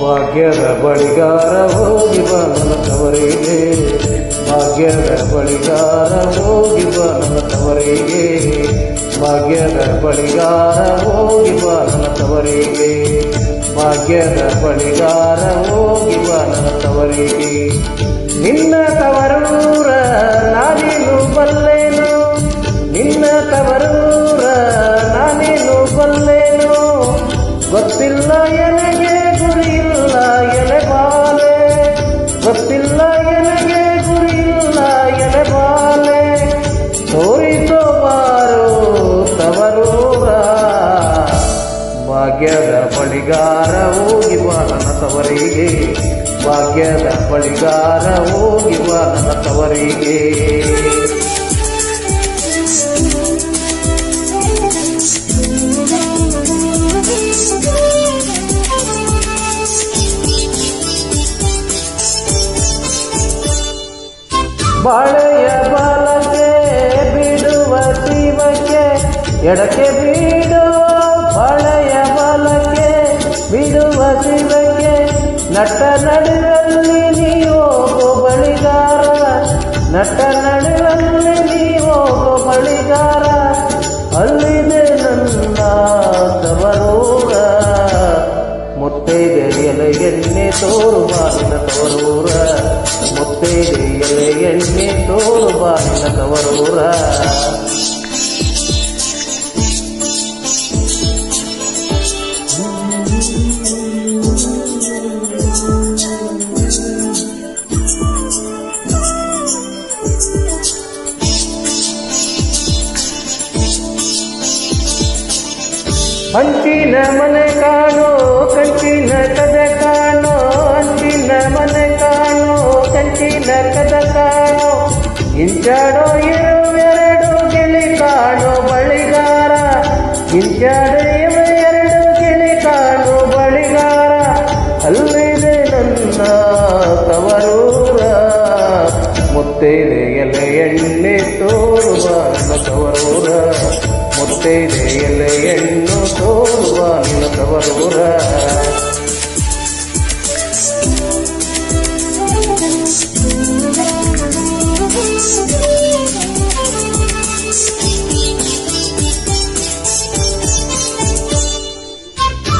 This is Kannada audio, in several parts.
ಭಾಗ್ಯದ ಬಳಿಗಾರ ಹೋಗಿ ಬಾ ನನ್ನ ತವರಿಗೆ, ಭಾಗ್ಯದ ಬಳಿಗಾರ ಹೋಗಿ ಬಾ ನನ್ನ ತವರಿಗೆ, ಭಾಗ್ಯದ ಬಳಿಗಾರ ಹೋಗಿ ಬಾ ನನ್ನ ತವರಿಗೆ, ಭಾಗ್ಯದ ಬಳಿಗಾರ ಹೋಗಿ ಬಾ ನನ್ನ ತವರಿಗೆ. ನಿನ್ನ ತವರೂರ ನಾನೇನು ಬಲ್ಲೇನು, ನಿನ್ನ ತವರೂರ ನಾನೇನು ಬಲ್ಲೇನು, ಗೊತ್ತಿಲ್ಲ ಎನಗೆ ಗುರಿಯಿಲ್ಲ ಎಲೆ ಬಾಲೆ, ಗೊತ್ತಿಲ್ಲ ಎನಗೆ ಗುರಿಯಿಲ್ಲ ಎಲೆ ಬಾಲೆ, ತೋರಿಸೋ ಬಾರೋ ತವರೂರ, ಭಾಗ್ಯದ ಬಳಿಗಾರ ಹೋಗಿ ಬಾ ನನ್ನ ತವರಿಗೆ, ಭಾಗ್ಯದ ಬಳಿಗಾರ ಹೋಗಿ ಬಾ ನನ್ನ ತವರಿಗೆ. ಬಾಳೆಯ ಬಾಲಕ್ಕೆ ಬಿಡುವ ಶಿವಕ್ಕೆ ಎಡಕ್ಕೆ ಬಿಡುವ, ಬಾಳೆಯ ಬಾಲಕ್ಕೆ ಬಿಡುವ ಶಿವಕ್ಕೆ, ನಟ್ಟ ನಡುವಲ್ಲಿ ನೀ ಹೋಗೋ ಬಳಿಗಾರ, ನಟ್ಟ ನಡುವಲ್ಲಿ ನೀ ಹೋಗೋ ಬಳಿಗಾರ, ಅಲ್ಲಿದೆ ನನ್ನ ತವರೂರ, ಮುತ್ತೈದೆ ಎಲೆ ಎಣ್ಣೆ ತೋರು ಬಾಗಿನ ತವರೂರ, ಮುತ್ತೈದೆ ಎಲೆ ಎಣ್ಣೆ ತೋರು ಬಾಗಿನ ತವರೂರ. ಹಂಚಿನ ಮನೆ ಕಾಣೋ ಕಂಚಿನ ಕದ ಕಾಣೋ, ಹಂಚಿನ ಮನೆ ಕಾಣೋ ಕಂಚಿನ ಕದ ಕಾಣೋ, ಇಂಚಾಡೋ ಇರುವೆರಡು ಗಿಳಿ ಕಾಣೋ ಬಳಿಗಾರ, ಇಂಚಾಡೋ ಇರುವೆರಡು ಗಿಳಿ ಕಾಣೋ ಬಳಿಗಾರ, ಅಲ್ಲಿದೆ ನನ್ನ ತವರೂರ, ಮುತ್ತೈದೆ ಎಲೆ ಎಣ್ಣೆ ತೋರು ಬಾ ನನ್ನ ತವರೂರ, ಮುತ್ತೈದೆ ಎಲೆ ಎಣ್ಣು ತೋರು ಬಾ ನಿನ್ನ ತವರೂರ.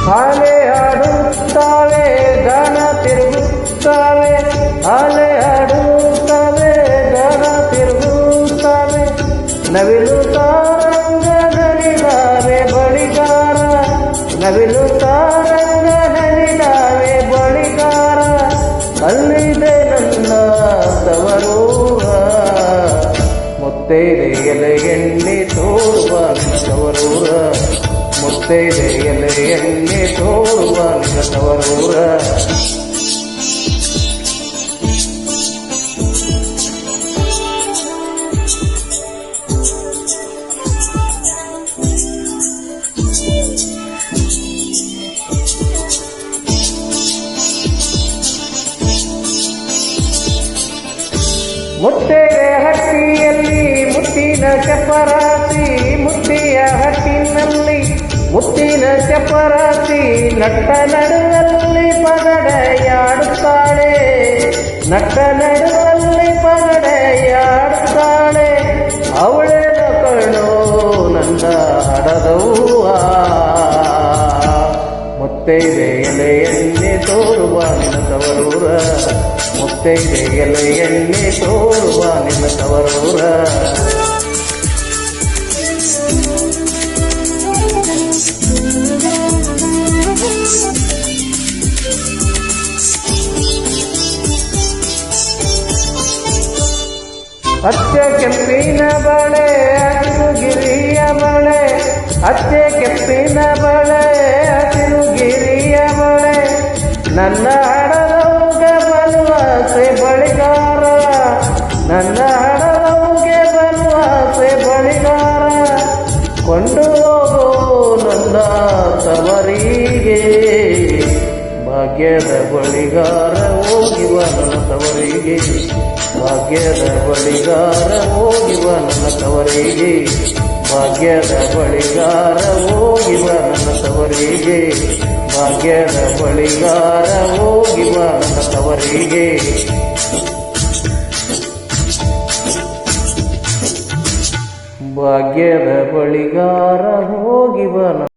ಹಾಲೆ ಹಾಡುತ್ತಾವೆ ಗಾನ ತಿರುಗುತ್ತಾವೆ, ಹಾಲೆ ಹಾಡುತ್ತಾವೆ ಗಾನ ತಿರುಗುತ್ತಾವೆ, ನವಿಲು ತಾರಂಗ ನಲಿದಾವೆ ಬಳಿಗಾರ, ನವಿಲು ತಾರಂಗ ನಲಿದಾವೆ ಬಳಿಗಾರ, ಅಲ್ಲಿದೆ ನನ್ನ ತವರೂರ, ಮುತ್ತೈದೆ ಎಲೆ ಎಣ್ಣೆ ತೋರು ಬಾ ನಿನ್ನ ತವರೂರ, ಮುತ್ತೈದೆ ಎಲೆ ಎಣ್ಣೆ ತೋರು ಬಾ ನಿನ್ನ ತವರೂರ. ಮುತ್ತೆಗೆ ಹಟ್ಟಿಯಲ್ಲಿ ಮುತ್ತಿನ ಚಪರಾಸಿ, ಮುತ್ತಿಯ ಹಟ್ಟಿನಲ್ಲಿ ಮುತ್ತಿನ ಚಪರಾಸಿ, ನಟ್ಟ ನಡುವಲ್ಲಿ ಪಗಡೆಯಾಡುತ್ತಾಳೆ, ನಟ್ಟ ನಡುವಲ್ಲಿ ಪಗಡೆಯಾಡುತ್ತಾಳೆ, ಅವಳೇ ಕಣೋ ನನ್ನ ಹಡದವ್ವ, ಮುತ್ತೈದೆ ಎಲೆ ಎಣ್ಣೆ ತೋರು ಬಾ ನಿನ್ನ ತವರೂರ, ಮುತ್ತೈದೆ ಎಲೆ ಎಣ್ಣೆ ತೋರು ಬಾ ನಿನ್ನ ತವರೂರ. ಅಚ್ಚೆ ಕೆಂಪಿನ ಬಳೆ ಹಸಿರು ಗಿರಿಯ ಬಳೆ, ಅಚ್ಚೆ ಕೆಂಪಿನ ಬಳೆ ಹಸಿರು ಗಿರಿಯ ಬಳೆ, ನನ್ನ ಹಡಲವ್ಗೆ ಬಲುವಾಸೆ ಬಳಿಗಾರ, ನನ್ನ ಹಡಲವ್ಗೆ ಬಲುವಾಸೆ ಬಳಿಗಾರ, ಕೊಂಡು ಹೋಗೋ ನನ್ನ ತವರಿಗೆ, ಭಾಗ್ಯದ ಬಳಿಗಾರ ಹೋಗಿ ಬಾ ನನ್ನ ತವರಿಗೆ, ಭಾಗ್ಯದ ಬಳಿಗಾರ ಹೋಗಿ ಬಾ ನನ್ನ ತವರಿಗೆ, ಭಾಗ್ಯದ ಬಳಿಗಾರ ಹೋಗಿ ಬಾ ನನ್ನ ತವರಿಗೆ ಭಾಗ್ಯದ ಬಳಿಗಾರ ಹೋಗಿ ಬಾ ನನ್ನ ತವರಿಗೆ ಭಾಗ್ಯದ ಬಳಿಗಾರ ಹೋಗಿ ಬಾ